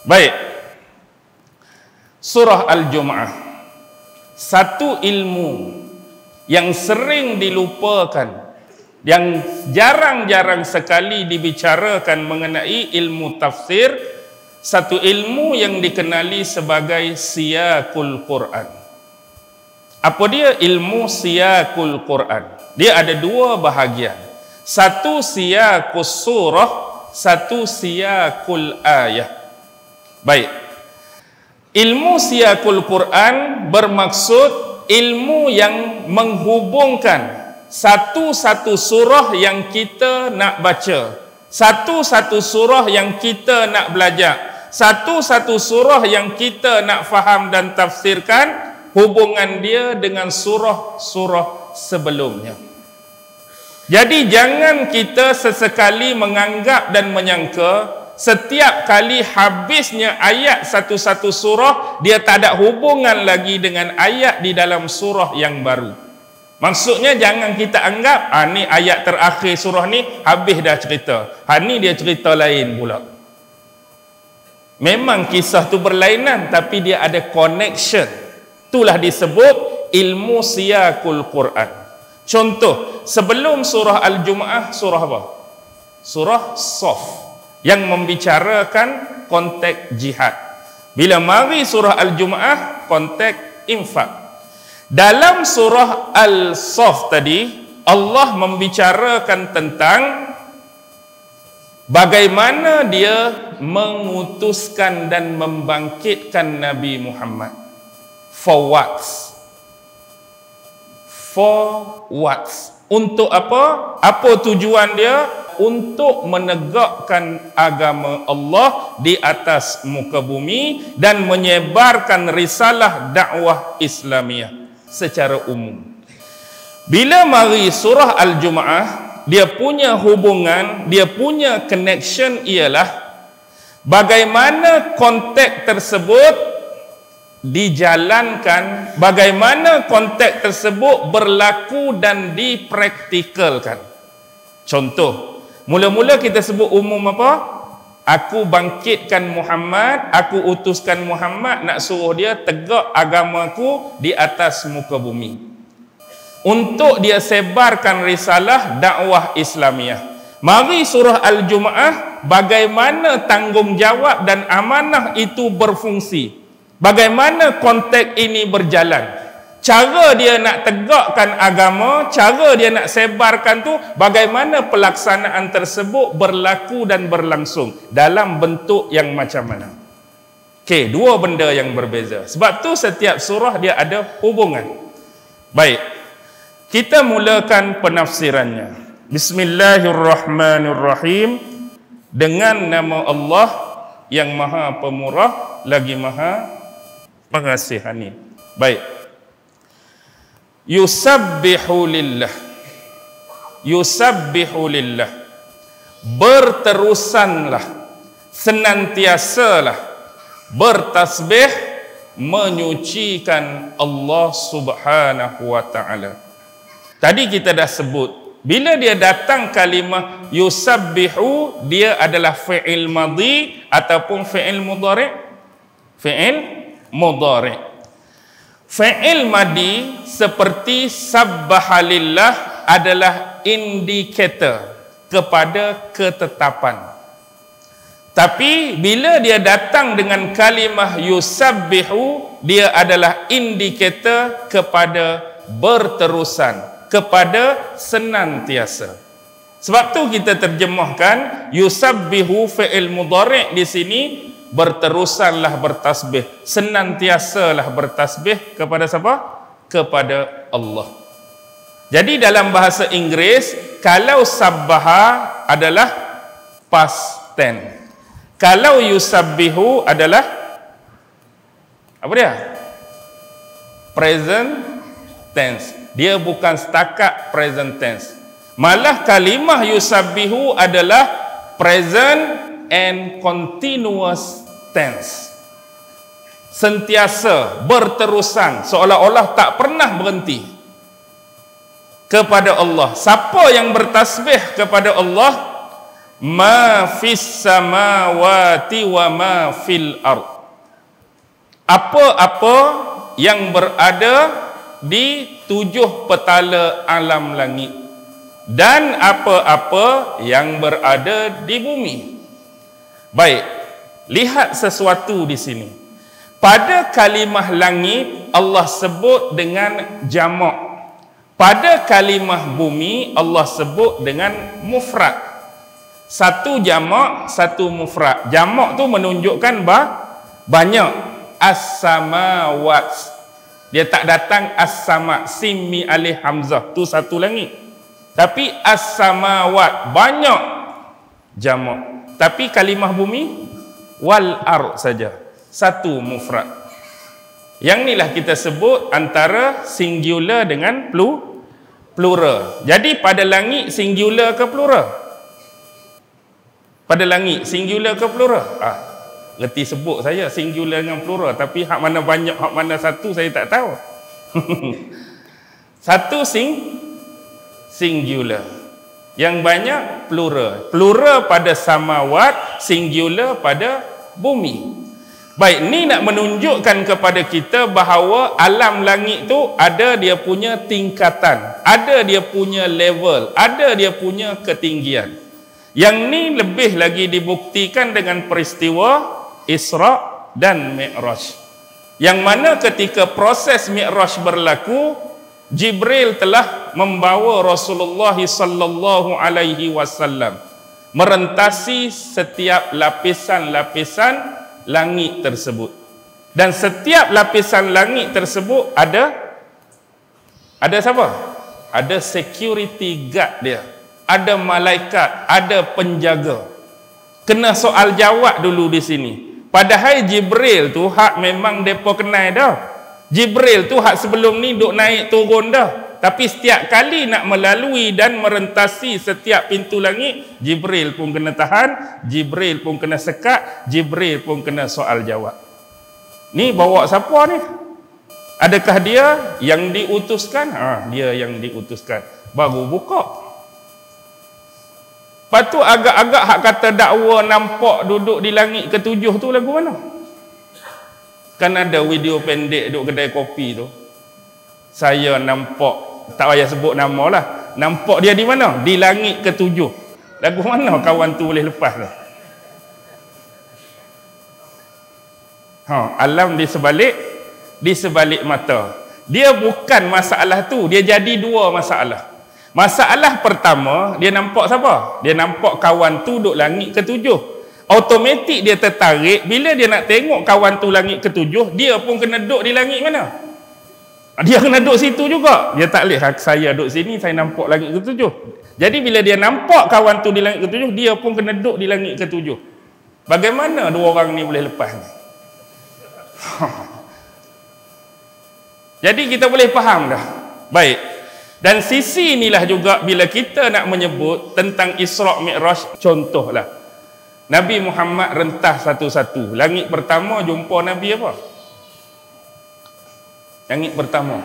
Baik. Surah Al-Jumu'ah, satu ilmu yang sering dilupakan, yang jarang-jarang sekali dibicarakan mengenai ilmu tafsir, satu ilmu yang dikenali sebagai siyaqul Quran. Apa dia ilmu siyaqul Quran? Dia ada dua bahagian. Satu siyaqus surah, satu siyaqul ayah. Baik. Ilmu siyaqul Quran bermaksud ilmu yang menghubungkan satu-satu surah yang kita nak baca, satu-satu surah yang kita nak belajar, satu-satu surah yang kita nak faham dan tafsirkan, hubungan dia dengan surah-surah sebelumnya. Jadi jangan kita sesekali menganggap dan menyangka setiap kali habisnya ayat satu-satu surah, dia tak ada hubungan lagi dengan ayat di dalam surah yang baru. Maksudnya jangan kita anggap, ni ayat terakhir surah ni habis dah cerita, ni dia cerita lain pula. Memang kisah tu berlainan, tapi dia ada connection. Itulah disebut ilmu siyaqul Quran. Contoh, sebelum surah Al-Jumu'ah, surah apa? Surah Shaf, yang membicarakan konteks jihad. Bila mari surah Al-Jumu'ah, konteks infak. Dalam surah Al-Shaf tadi, Allah membicarakan tentang bagaimana dia mengutuskan dan membangkitkan Nabi Muhammad. For what? For what? Untuk apa? Apa tujuan dia? Untuk menegakkan agama Allah di atas muka bumi dan menyebarkan risalah dakwah Islamiah secara umum. Bila mari surah Al-Jumu'ah, dia punya hubungan, dia punya connection ialah bagaimana konteks tersebut dijalankan, bagaimana konteks tersebut berlaku dan dipraktikalkan. Contoh, mula-mula kita sebut umum apa? Aku bangkitkan Muhammad, aku utuskan Muhammad, nak suruh dia tegak agamaku di atas muka bumi, untuk dia sebarkan risalah dakwah Islamiah. Mari surah Al-Jumu'ah, bagaimana tanggungjawab dan amanah itu berfungsi, bagaimana konteks ini berjalan, cara dia nak tegakkan agama, cara dia nak sebarkan tu, bagaimana pelaksanaan tersebut berlaku dan berlangsung dalam bentuk yang macam mana. Okey, dua benda yang berbeza. Sebab tu setiap surah dia ada hubungan. Baik, kita mulakan penafsirannya. Bismillahirrahmanirrahim. Dengan nama Allah yang Maha Pemurah lagi Maha Pengasihani. Baik. Yusabbihu lillah. Yusabbihu lillah. Berterusanlah, senantiasalah bertasbih menyucikan Allah Subhanahu wa taala. Tadi kita dah sebut, bila dia datang kalimah yusabbihu, dia adalah fi'il madhi ataupun fi'il mudhari'. Fi'il mudhari'. Fi'il madhi seperti sabbaha lillah adalah indikator kepada ketetapan. Tapi bila dia datang dengan kalimah yusabbihu, dia adalah indikator kepada berterusan, kepada senantiasa. Sebab tu kita terjemahkan yusabbihu fi'il mudhari' di sini, berterusanlah bertasbih, senantiasalah bertasbih kepada siapa? Kepada Allah. Jadi dalam bahasa Inggeris, kalau sabbaha adalah past tense, kalau yusabbihu adalah apa dia? Present tense. Dia bukan setakat present tense. Malah kalimah yusabbihu adalah present and continuous tense. Sentiasa, berterusan, seolah-olah tak pernah berhenti kepada Allah. Siapa yang bertasbih kepada Allah? ma fis samawati wa ma fil ard. Apa-apa yang berada di 7 petala alam langit dan apa-apa yang berada di bumi. Baik, lihat sesuatu di sini. Pada kalimah langit Allah sebut dengan jamak. Pada kalimah bumi Allah sebut dengan mufrad. Satu jamak, satu mufrad. Jamak tu menunjukkan banyak. As-samawat. Dia tak datang as-sama, sim mi alif hamzah, tu satu langit. Tapi as-samawat banyak jamak. Tapi kalimah bumi wal ard saja, satu mufrad. Yang inilah kita sebut antara singular dengan plural. Jadi pada langit singular ke plural? Pada langit singular ke plural? Reti sebut saya singular dengan plural, tapi hak mana banyak, hak mana satu saya tak tahu. Satu singular, yang banyak plural. Plural pada samawat, singular pada bumi. Baik, ni nak menunjukkan kepada kita bahawa alam langit tu ada dia punya tingkatan, ada dia punya level, ada dia punya ketinggian. Yang ni lebih lagi dibuktikan dengan peristiwa Isra dan Mi'raj. Yang mana ketika proses Mi'raj berlaku, Jibril telah membawa Rasulullah sallallahu alaihi wasallam merentasi setiap lapisan-lapisan langit tersebut. Dan setiap lapisan langit tersebut ada siapa? Ada security guard dia. Ada malaikat, ada penjaga. Kena soal jawab dulu di sini. Padahal Jibril tu hak memang depa kenal dah. Jibril tu hak sebelum ni duk naik turun dah. Tapi setiap kali nak melalui dan merentasi setiap pintu langit, Jibril pun kena tahan, Jibril pun kena sekat, Jibril pun kena soal jawab. Ni bawa siapa ni? Adakah dia yang diutuskan? Dia yang diutuskan. Baru buka. Lepas tu agak-agak hak kata dakwa nampak duduk di langit ke-7 tu lagu mana? Kan ada video pendek duduk kedai kopi tu. Saya nampak, tak payah sebut nama lah, nampak dia di mana? Di langit ke-7. Lagu mana kawan tu boleh lepas tu? Alam di sebalik mata. Dia bukan masalah tu, dia jadi dua masalah. Masalah pertama, dia nampak siapa? Dia nampak kawan tu duduk langit ke-7. Automatik dia tertarik, bila dia nak tengok kawan tu langit ke-7, dia pun kena duduk di langit mana? Dia kena duduk situ juga. Dia tak boleh, saya duduk sini, saya nampak langit ke-7. Jadi bila dia nampak kawan tu di langit ke-7, dia pun kena duduk di langit ke-7. Bagaimana dua orang ni boleh lepas ni? Jadi kita boleh faham dah. Baik. Dan sisi inilah juga bila kita nak menyebut tentang Isra' Mi'raj, contohlah Nabi Muhammad rentah satu-satu. Langit pertama jumpa Nabi apa? Langit pertama.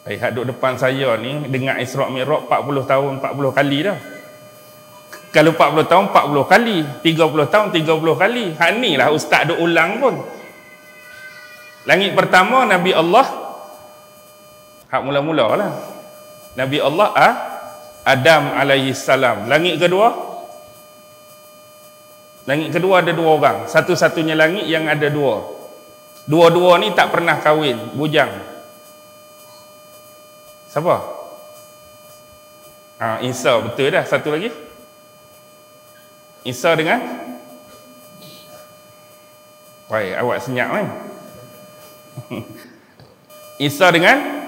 Hak duduk depan saya ni dengar Isra' Mi'raj 40 tahun 40 kali dah. Kalau 40 tahun 40 kali, 30 tahun 30 kali. Hak ni lah ustaz duk ulang pun. Langit pertama Nabi Allah, hak mula-mula lah, Nabi Allah Adam alaihi salam. Langit kedua ada dua orang. Satu-satunya langit yang ada dua. Dua-dua ni tak pernah kahwin, bujang. Siapa? Isa, betul dah. Satu lagi Isa dengan wai, awak senyap kan? Isa dengan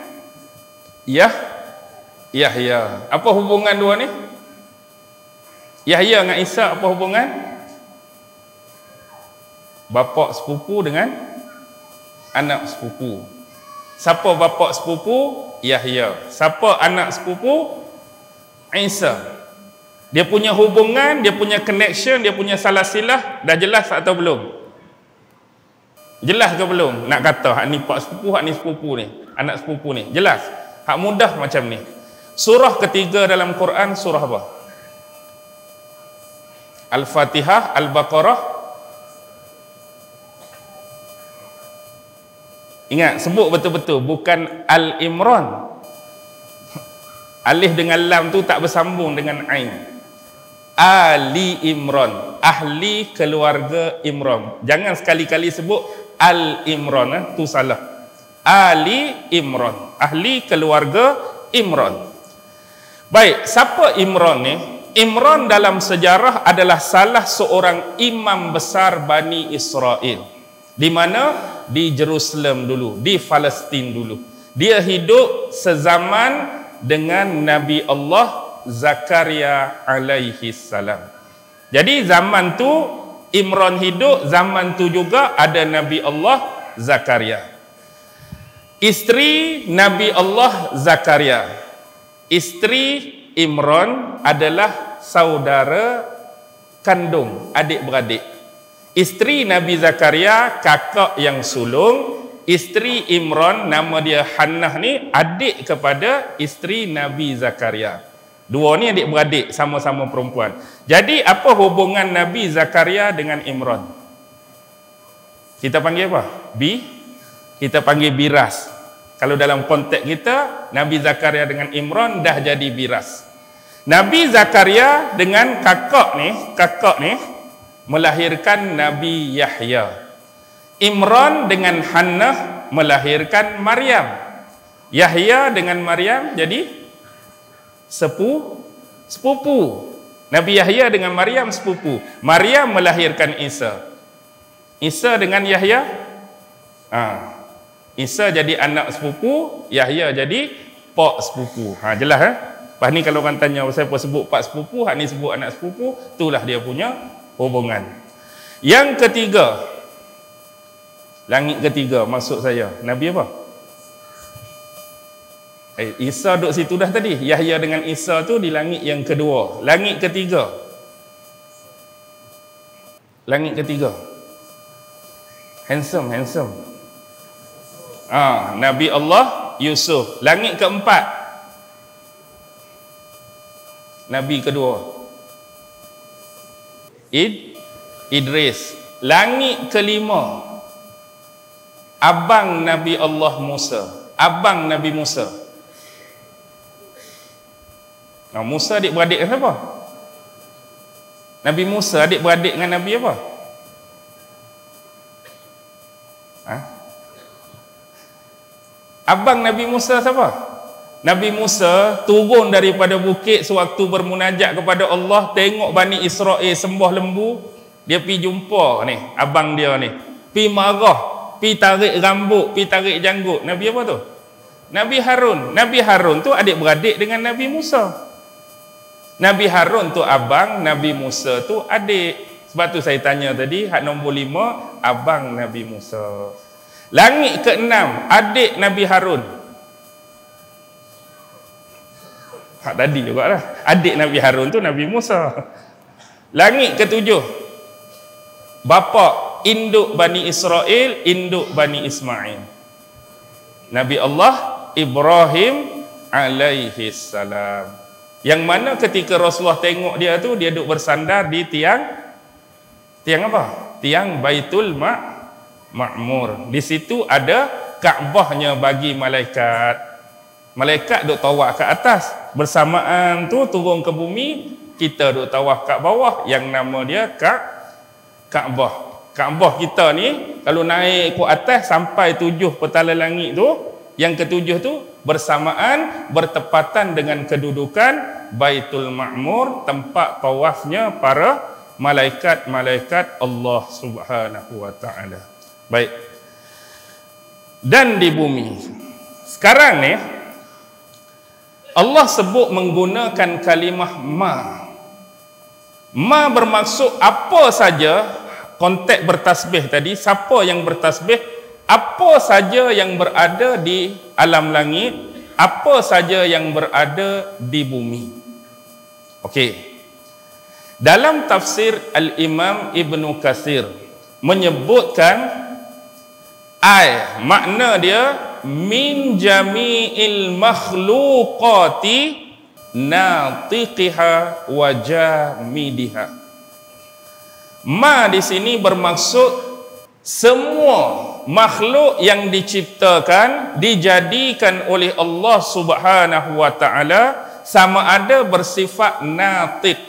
Yahya. Apa hubungan dua ni? Yahya dengan Isa apa hubungan? Bapa sepupu dengan anak sepupu. Siapa bapa sepupu? Yahya. Siapa anak sepupu? Isa. Dia punya hubungan, dia punya connection, dia punya salasilah dah jelas atau belum? Jelas ke belum? Nak kata hak ni pak sepupu, hak ni sepupu ni, anak sepupu ni. Jelas. Hak mudah macam ni. Surah ketiga dalam Quran surah apa? Al-Fatihah, Al-Baqarah. Ingat, sebut betul-betul, bukan Al-Imran. Alif dengan lam tu tak bersambung dengan ain. Ali Imran, ahli keluarga Imran. Jangan sekali-kali sebut Al-Imran, tu salah. Ali Imran, ahli keluarga Imran. Baik, siapa Imran ni? Imran dalam sejarah adalah salah seorang imam besar Bani Israel. Di mana? Di Jerusalem dulu, di Palestin dulu. Dia hidup sezaman dengan Nabi Allah Zakaria alaihi salam. Jadi zaman tu Imran hidup, zaman tu juga ada Nabi Allah Zakaria. Isteri Nabi Allah Zakaria, isteri Imran adalah saudara kandung, adik-beradik. Isteri Nabi Zakaria kakak yang sulung. Isteri Imran nama dia Hannah ni adik kepada isteri Nabi Zakaria. Dua ni adik-beradik, sama-sama perempuan. Jadi apa hubungan Nabi Zakaria dengan Imran? Kita panggil apa? Kita panggil biras. Kalau dalam konteks kita, Nabi Zakaria dengan Imran dah jadi biras. Nabi Zakaria dengan kakak ni melahirkan Nabi Yahya. Imran dengan Hannah melahirkan Maryam. Yahya dengan Maryam jadi sepupu. Nabi Yahya dengan Maryam sepupu. Maryam melahirkan Isa. Isa dengan Yahya, Isa jadi anak sepupu, Yahya jadi pak sepupu. Jelas Lepas ni kalau orang tanya saya apa sebut pak sepupu, hak ni sebut anak sepupu, itulah dia punya hubungan. Yang ketiga, langit ketiga maksud saya, Nabi apa? Isa duduk situ dah tadi. Yahya dengan Isa tu di langit yang kedua. Langit ketiga. Langit ketiga. Handsome. Nabi Allah Yusuf. Langit keempat. Nabi kedua. Idris. Langit kelima. Abang Nabi Allah Musa. Abang Nabi Musa. Musa adik-beradik dengan siapa? Nabi Musa adik-beradik dengan Nabi apa? Abang Nabi Musa siapa? Nabi Musa turun daripada bukit sewaktu bermunajat kepada Allah, tengok Bani Israel sembah lembu, dia pergi jumpa ni, abang dia ni. Pergi marah, pergi tarik rambut, pergi tarik janggut. Nabi apa tu? Nabi Harun. Nabi Harun tu adik-beradik dengan Nabi Musa. Nabi Harun tu abang, Nabi Musa tu adik. Sebab tu saya tanya tadi, hak nombor 5, abang Nabi Musa. Langit ke-6, adik Nabi Harun. Hak tadi jugalah. Adik Nabi Harun tu Nabi Musa. Langit ke-7, bapa induk Bani Israel, induk Bani Ismail. Nabi Allah Ibrahim alaihi salam. Yang mana ketika Rasulullah tengok dia tu, dia duduk bersandar di tiang apa? Tiang Baitul Ma'mur. Di situ ada Kaabahnya bagi malaikat. Malaikat duduk tawaf ke atas. Bersamaan tu turun ke bumi, kita duduk tawaf kat bawah, yang nama dia Kaabah. Kaabah kita ni kalau naik ke atas sampai 7 petala langit tu, yang ke-7 tu bersamaan bertepatan dengan kedudukan Baitul Ma'mur, tempat tawafnya para malaikat-malaikat Allah Subhanahu wa taala. Baik. Dan di bumi sekarang ni Allah sebut menggunakan kalimah ma bermaksud apa saja. Konteks bertasbih tadi, siapa yang bertasbih, apa saja yang berada di alam langit, apa saja yang berada di bumi. Okey. Dalam tafsir Al-Imam Ibnu Katsir menyebutkan makna dia min jami'il makhluqati natiqiha wa jamidiha. Ma di sini bermaksud semua makhluk yang diciptakan, dijadikan oleh Allah Subhanahu wa taala, sama ada bersifat natiq.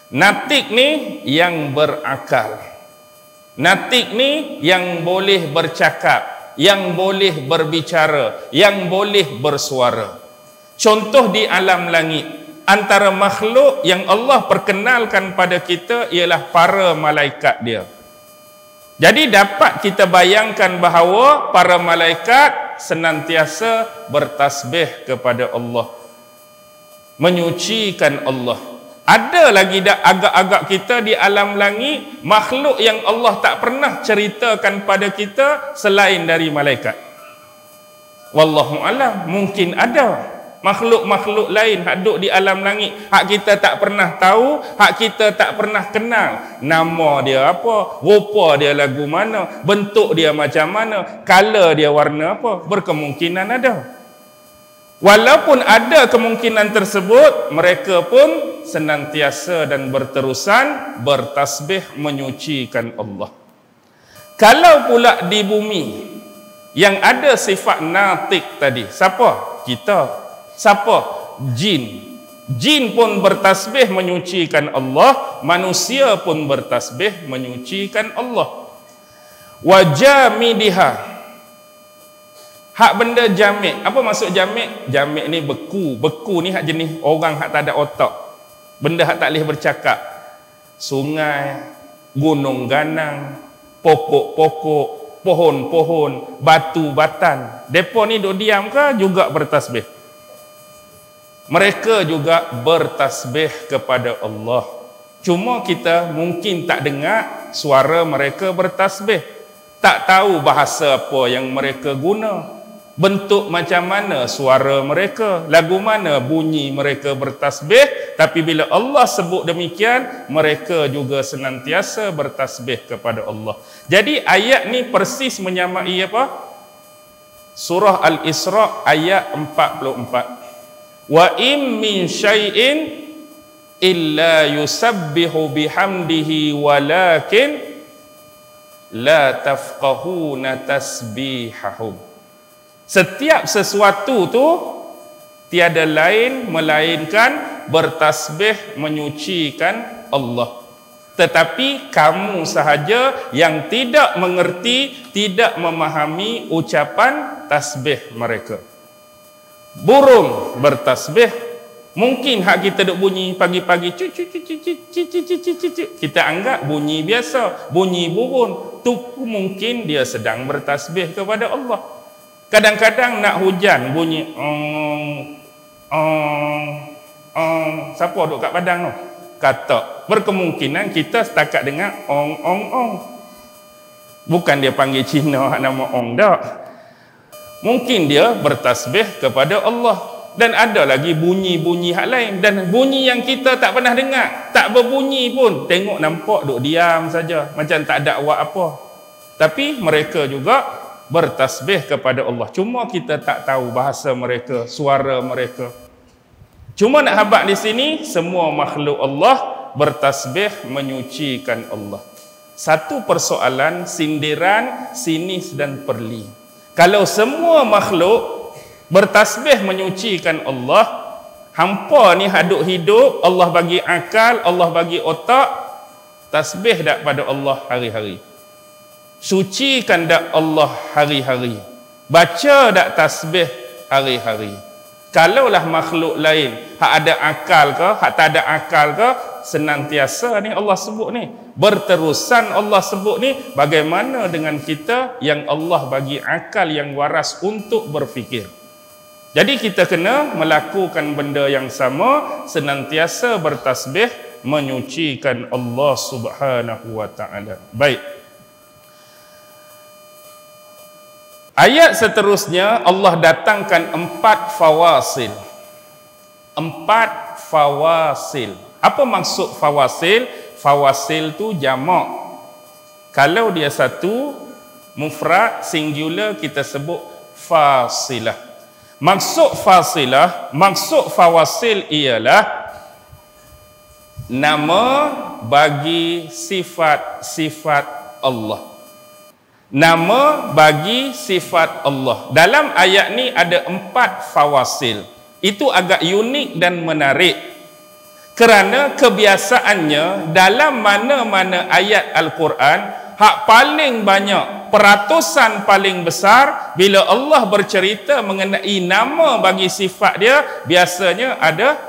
Natiq ni yang berakal. Natiq ni yang boleh bercakap, yang boleh berbicara, yang boleh bersuara. Contoh di alam langit, antara makhluk yang Allah perkenalkan pada kita ialah para malaikat dia. Jadi dapat kita bayangkan bahawa para malaikat senantiasa bertasbih kepada Allah, menyucikan Allah. Ada lagi dah agak-agak kita di alam langit makhluk yang Allah tak pernah ceritakan pada kita selain dari malaikat. Wallahu alam, mungkin ada makhluk-makhluk lain hak duduk di alam langit, hak kita tak pernah tahu, hak kita tak pernah kenal. Nama dia apa, rupa dia lagu mana, bentuk dia macam mana, color dia warna apa, berkemungkinan ada. Walaupun ada kemungkinan tersebut, mereka pun senantiasa dan berterusan bertasbih menyucikan Allah. Kalau pula di bumi yang ada sifat natiq tadi, siapa? Kita. Siapa? Jin. Jin pun bertasbih menyucikan Allah, manusia pun bertasbih menyucikan Allah. Wa jamidiha, hak benda jamik. Apa maksud jamik? Jamik ni beku. Beku ni hak jenis orang hak tak ada otak. Benda hak tak boleh bercakap. Sungai, gunung ganang, pokok-pokok, pohon-pohon, batu-batan. Depa ni duk diam ke juga bertasbih? Mereka juga bertasbih kepada Allah. Cuma kita mungkin tak dengar suara mereka bertasbih. Tak tahu bahasa apa yang mereka guna. Bentuk macam mana suara mereka. Lagu mana bunyi mereka bertasbih. Tapi bila Allah sebut demikian, mereka juga senantiasa bertasbih kepada Allah. Jadi ayat ni persis menyamai apa? Surah Al-Isra ayat 44. Wa im min syai'in illa yusabbihu bihamdihi walakin la tafqahuna tasbihahum. Setiap sesuatu tu tiada lain melainkan bertasbih menyucikan Allah. Tetapi kamu sahaja yang tidak mengerti, tidak memahami ucapan tasbih mereka. Burung bertasbih, mungkin hak kita duk bunyi pagi-pagi, kita anggap bunyi biasa, bunyi burung tu mungkin dia sedang bertasbih kepada Allah. Kadang-kadang nak hujan bunyi siapa duk kat padang tu? Kata, berkemungkinan kita setakat dengar ong. Bukan dia panggil Cina nama ong dak. Mungkin dia bertasbih kepada Allah. Dan ada lagi bunyi-bunyi hak lain. Dan bunyi yang kita tak pernah dengar, tak berbunyi pun, tengok nampak duk diam saja, macam tak ada awak apa. Tapi mereka juga bertasbih kepada Allah. Cuma kita tak tahu bahasa mereka, suara mereka. Cuma nak habaq di sini, semua makhluk Allah bertasbih menyucikan Allah. Satu persoalan, sindiran, sinis dan perli. Kalau semua makhluk bertasbih menyucikan Allah, hampa ni haduk hidup, Allah bagi akal, Allah bagi otak, tasbih dak pada Allah hari-hari? Sucikan dak Allah hari-hari? Baca dak tasbih hari-hari? Kalaulah makhluk lain, hak ada akal ke, hak tak ada akal ke, senantiasa ni Allah sebut ni, berterusan Allah sebut ni, bagaimana dengan kita yang Allah bagi akal yang waras untuk berfikir? Jadi kita kena melakukan benda yang sama, senantiasa bertasbih menyucikan Allah Subhanahu wa taala. Baik. Ayat seterusnya Allah datangkan 4 fawasil. 4 fawasil. Apa maksud fawasil? Fawasil tu jamak. Kalau dia satu, mufrad, singular, kita sebut fasilah. Maksud fasilah, maksud fawasil ialah nama bagi sifat-sifat Allah. Nama bagi sifat Allah. Dalam ayat ni ada 4 fawasil. Itu agak unik dan menarik. Kerana kebiasaannya dalam mana-mana ayat Al-Quran, hak paling banyak, peratusan paling besar, bila Allah bercerita mengenai nama bagi sifat dia, biasanya ada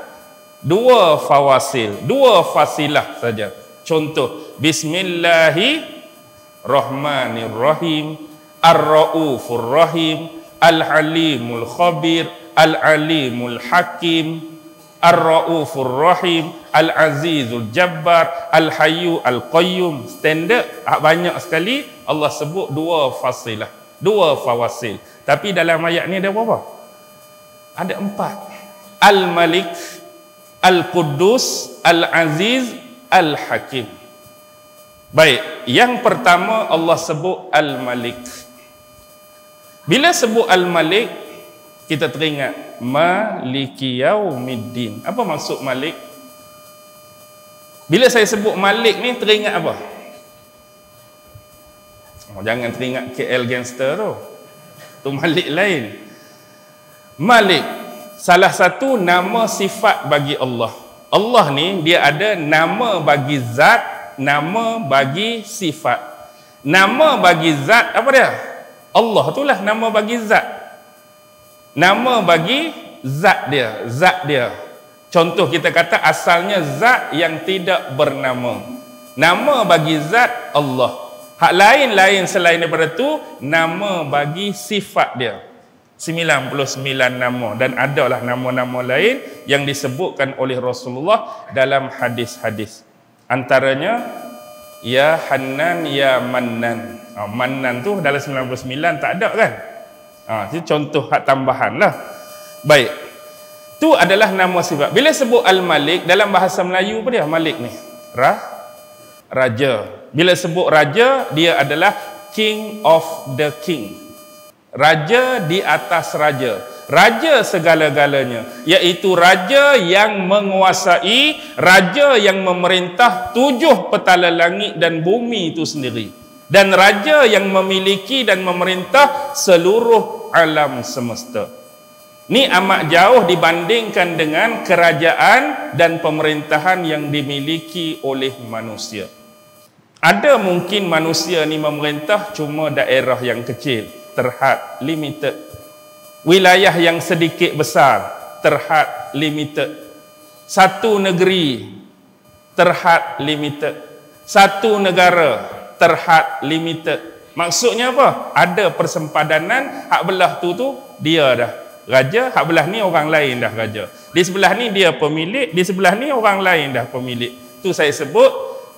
2 fawasil, 2 fasilah saja. Contoh, Bismillahirrahmanirrahim, Ar-Ra'ufur Rahim, Al-Halimul Khabir, Al-Alimul Hakim, Ar-Ra'ufur Rahim, Al-Azizul Jabbar, Al-Hayyu Al-Qayyum. Standard banyak sekali Allah sebut 2 fasilah, 2 fawasil. Tapi dalam ayat ni ada berapa? Ada 4. Al-Malik, Al-Quddus, Al-Aziz, Al-Hakim. Baik, yang pertama Allah sebut Al-Malik. Bila sebut Al-Malik, kita teringat Maliki Yaumiddin. Apa maksud Malik? Bila saya sebut Malik ni, teringat apa? Jangan teringat KL Gangster tu. Tu Malik lain. Malik, salah satu nama sifat bagi Allah. Allah ni dia ada nama bagi zat, nama bagi sifat. Nama bagi zat apa dia? Allah itulah nama bagi zat. Nama bagi zat dia. Contoh kita kata asalnya zat yang tidak bernama. Nama bagi zat Allah. Hak lain-lain selain daripada tu, nama bagi sifat dia. 99 nama, dan adalah nama-nama lain yang disebutkan oleh Rasulullah dalam hadis-hadis. Antaranya Ya Hannan, Ya Mannan. Mannan tu dalam 99 tak ada kan? Itu contoh hak tambahan lah. Baik, tu adalah nama sifat. Bila sebut Al-Malik, dalam bahasa Melayu apa dia Malik ni? Raja. Bila sebut raja, dia adalah King of the King. Raja di atas raja. Raja segala-galanya, iaitu raja yang menguasai, raja yang memerintah 7 petala langit dan bumi itu sendiri, dan raja yang memiliki dan memerintah seluruh alam semesta. Ini amat jauh dibandingkan dengan kerajaan dan pemerintahan yang dimiliki oleh manusia. Ada mungkin manusia ni memerintah cuma daerah yang kecil, terhad, limited. Wilayah yang sedikit besar, terhad, limited. Satu negeri, terhad, limited. Satu negara, terhad, limited. Maksudnya apa? Ada persempadanan, hak belah tu dia dah raja, hak belah ni orang lain dah raja. Di sebelah ni dia pemilik, di sebelah ni orang lain dah pemilik. Tu saya sebut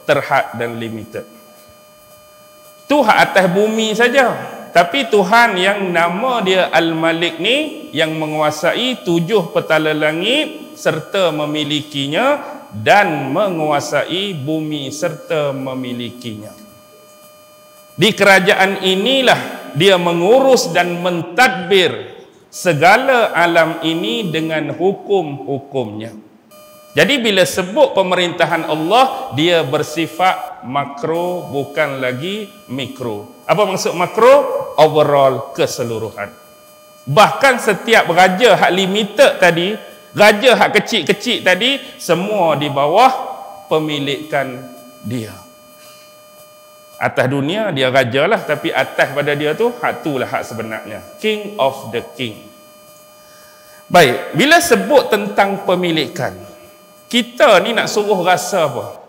terhad dan limited. Tu hak atas bumi saja. Tapi Tuhan yang nama dia Al-Malik ni, yang menguasai 7 petala langit serta memilikinya, dan menguasai bumi serta memilikinya. Di kerajaan inilah dia mengurus dan mentadbir segala alam ini dengan hukum-hukumnya. Jadi bila sebut pemerintahan Allah, dia bersifat makro, bukan lagi mikro. Apa maksud makro? Overall, keseluruhan. Bahkan setiap raja hak limited tadi, raja hak kecil-kecil tadi, semua di bawah pemilikan dia. Atas dunia dia raja lah, tapi atas pada dia tu, hak tu lah hak sebenarnya. King of the King. Baik, bila sebut tentang pemilikan, kita ni nak suruh rasa apa?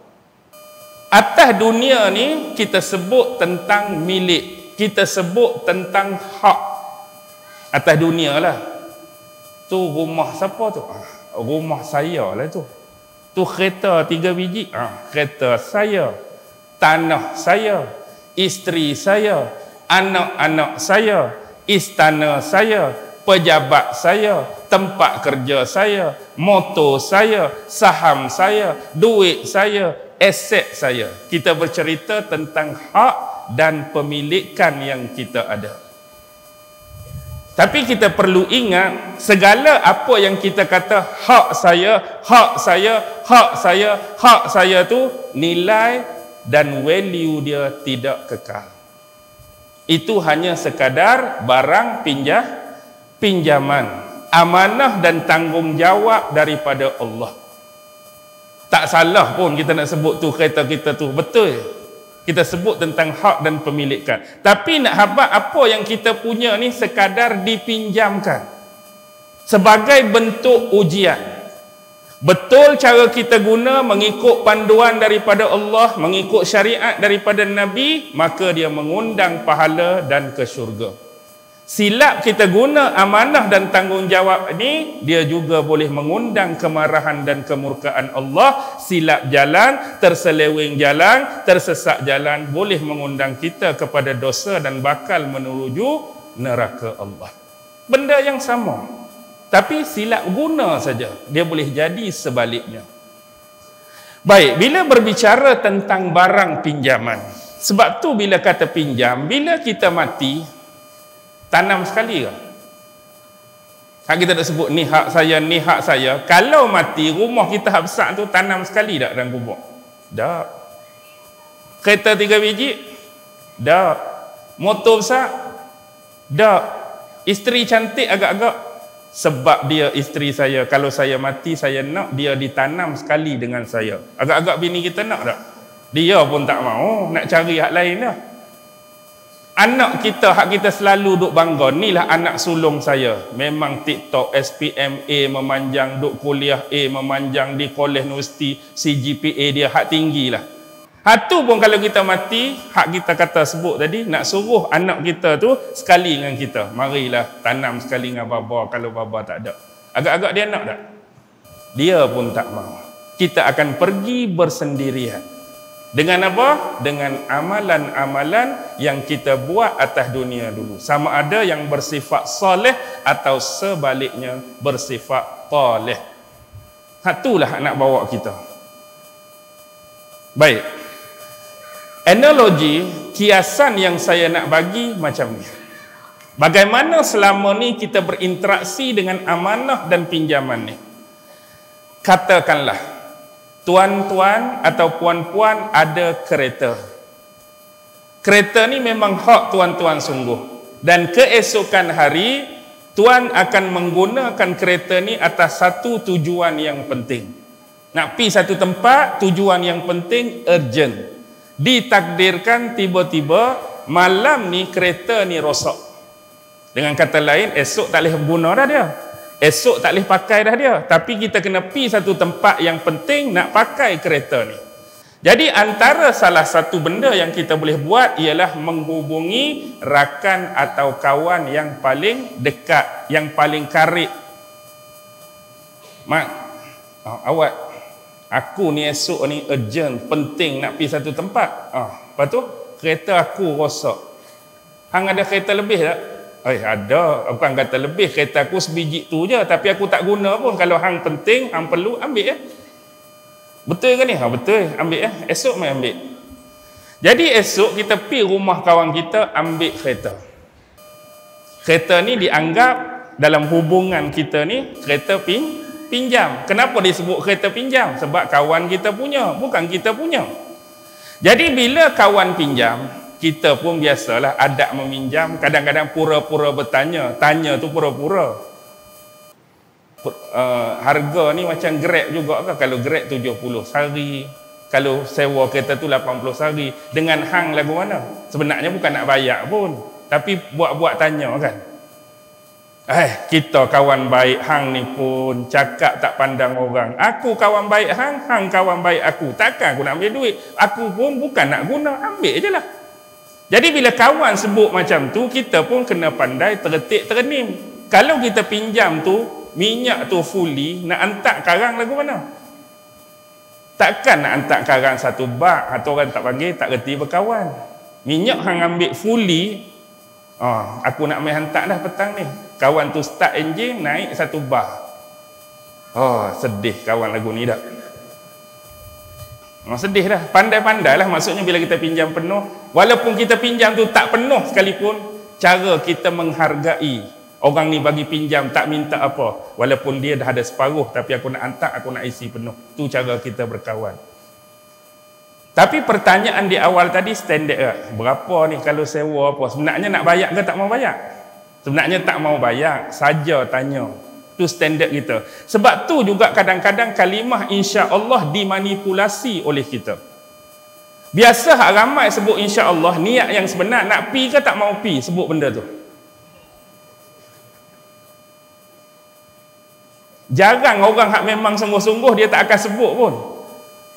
Atas dunia ni kita sebut tentang milik, kita sebut tentang hak. Atas dunia lah. Tu rumah siapa tu? Rumah saya lah tu. Tu kereta 3 biji. Kereta saya. Tanah saya. Isteri saya. Anak-anak saya. Istana saya. Pejabat saya. Tempat kerja saya. Motor saya. Saham saya. Duit saya. Aset saya. Kita bercerita tentang hak dan pemilikan yang kita ada. Tapi kita perlu ingat, segala apa yang kita kata hak saya, hak saya, hak saya, hak saya tu, nilai dan value dia tidak kekal. Itu hanya sekadar barang pinjaman, amanah dan tanggungjawab daripada Allah. Tak salah pun kita nak sebut tu kereta kita tu, betul. Kita sebut tentang hak dan pemilikan. Tapi nak habaq apa yang kita punya ni sekadar dipinjamkan sebagai bentuk ujian. Betul cara kita guna mengikut panduan daripada Allah, mengikut syariat daripada Nabi, maka dia mengundang pahala dan ke syurga. Silap kita guna amanah dan tanggungjawab ni, dia juga boleh mengundang kemarahan dan kemurkaan Allah. Silap jalan, terseleweng jalan, tersesat jalan, boleh mengundang kita kepada dosa dan bakal menuju neraka Allah. Benda yang sama, tapi silap guna saja, dia boleh jadi sebaliknya. Baik, bila berbicara tentang barang pinjaman, sebab tu bila kata pinjam, bila kita mati, tanam sekali ke? Hak kita tak sebut ni hak saya, ni hak saya. Kalau mati, rumah kita hak besar tu tanam sekali tak dalam kubur? Tak. Kereta 3 biji? Tak. Motor besar? Tak. Isteri cantik agak-agak? Sebab dia isteri saya. Kalau saya mati, saya nak dia ditanam sekali dengan saya. Agak-agak bini kita nak tak? Dia pun tak mau, nak cari hak lain dah. Anak kita, hak kita selalu duk bangga, inilah anak sulung saya. Memang TikTok, SPM A memanjang, duk kuliah A memanjang di kolej universiti, CGPA dia hak tinggi lah. Hak tu pun kalau kita mati, hak kita kata sebut tadi, nak suruh anak kita tu sekali dengan kita. Marilah tanam sekali dengan baba kalau baba tak ada. Agak-agak dia nak tak? Dia pun tak mau. Kita akan pergi bersendirian. Dengan apa? Dengan amalan-amalan yang kita buat atas dunia dulu. Sama ada yang bersifat soleh atau sebaliknya bersifat taleh. Itulah nak bawa kita. Baik. Analogi, kiasan yang saya nak bagi macam ni. Bagaimana selama ni kita berinteraksi dengan amanah dan pinjaman ni? Katakanlah, tuan-tuan atau puan-puan ada kereta. Kereta ni memang hak tuan-tuan sungguh. Dan keesokan hari, tuan akan menggunakan kereta ni atas satu tujuan yang penting. Nak pergi satu tempat, tujuan yang penting, urgent. Ditakdirkan tiba-tiba, malam ni kereta ni rosak. Dengan kata lain, esok tak boleh guna dah dia. Esok tak boleh pakai dah dia. Tapi kita kena pergi satu tempat yang penting nak pakai kereta ni. Jadi antara salah satu benda yang kita boleh buat ialah menghubungi rakan atau kawan yang paling dekat, yang paling karib. Mak, awak, aku ni esok ni urgent, penting nak pergi satu tempat. Lepas tu, kereta aku rosak. Hang ada kereta lebih tak? Ada, bukan kata lebih, kereta aku sebiji tu je, tapi aku tak guna pun. Kalau hang penting, hang perlu, ambil ya. Betul ke ni? Betul, ambil ya. Esok mai ambil. Jadi esok kita pergi rumah kawan kita, ambil kereta. Kereta ni dianggap dalam hubungan kita ni kereta pinjam. Kenapa disebut kereta pinjam? Sebab kawan kita punya, bukan kita punya. Jadi bila kawan pinjam, kita pun biasalah adab meminjam, kadang-kadang pura-pura bertanya. Tanya tu pura-pura. Harga ni macam Grab juga ke? Kalau Grab 70 sehari, kalau sewa kereta tu 80 sehari. Dengan hang lagu mana? Sebenarnya bukan nak bayar pun, tapi buat-buat tanya kan. Kita kawan baik hang ni pun cakap tak pandang orang. Aku kawan baik hang, hang kawan baik aku. Takkan aku nak ambil duit? Aku pun bukan nak guna, ambil je lah. Jadi bila kawan sebut macam tu, kita pun kena pandai tertik terenim. Kalau kita pinjam tu, minyak tu fully, nak hantar karang lagu mana? Takkan nak hantar karang satu bak, atau orang tak panggil, tak reti berkawan. Minyak hang ambil fully, aku nak main hantar dah petang ni. Kawan tu start enjin, naik satu bak. Sedih kawan lagu ni dah. Sedih dah, pandai-pandai lah. Maksudnya bila kita pinjam penuh, walaupun kita pinjam tu tak penuh sekalipun, cara kita menghargai Orang ni bagi pinjam, tak minta apa. Walaupun dia dah ada separuh, tapi aku nak hantar, aku nak isi penuh. Tu cara kita berkawan. Tapi pertanyaan di awal tadi standard lah. Berapa ni kalau sewa apa? Sebenarnya nak bayar ke tak mau bayar? Sebenarnya tak mau bayar, saja tanya. Tu standard kita. Sebab tu juga kadang-kadang kalimah insya-Allah dimanipulasi oleh kita. Biasa hak ramai sebut insya-Allah, niat yang sebenar nak pi ke tak mau pi sebut benda tu. Jarang orang hak memang sungguh-sungguh dia tak akan sebut pun.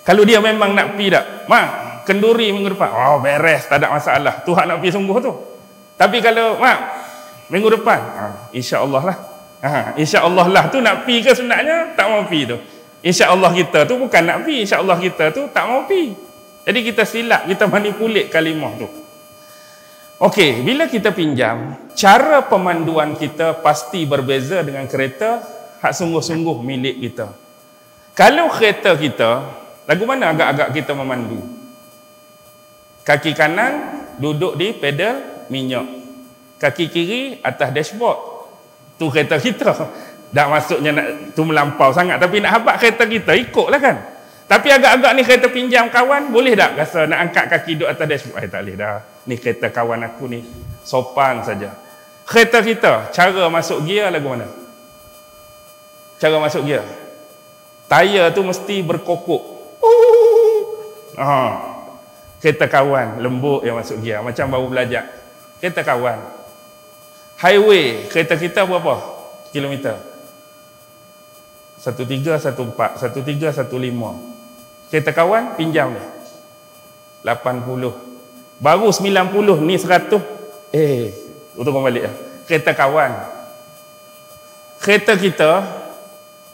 Kalau dia memang nak pi tak, mak kenduri minggu depan, oh beres, tak ada masalah. Tu hak nak pi sungguh tu. Tapi kalau mak minggu depan, insya-Allah lah. Insya-Allah lah tu nak pi ke sebenarnya tak mau pi tu. Insya-Allah kita tu bukan nak pi, insya-Allah kita tu tak mau pi. Jadi kita silap, kita manipulate kalimah tu. Okey, bila kita pinjam, cara pemanduan kita pasti berbeza dengan kereta hak sungguh-sungguh milik kita. Kalau kereta kita, lagu mana agak-agak kita memandu? Kaki kanan duduk di pedal minyak. Kaki kiri atas dashboard. Tu kereta kita. Dah maksudnya nak tu melampau sangat, tapi nak habaq kereta kita ikutlah kan. Tapi agak-agak ni kereta pinjam kawan, boleh tak rasa nak angkat kaki duduk atas dashboard? Tak boleh dah. Ni kereta kawan aku ni, sopan saja. Kereta kita, cara masuk gear lagu mana? Cara masuk gear. Tayar tu mesti berkokok. Kereta kawan lembut yang masuk gear, macam baru belajar. Kereta kawan. Highway kereta kita berapa kilometer? 1314, 1315. Kereta kawan pinjam ni 80. Baru 90 ni 100. Tunggu balik lah. Kereta kawan. Kereta kita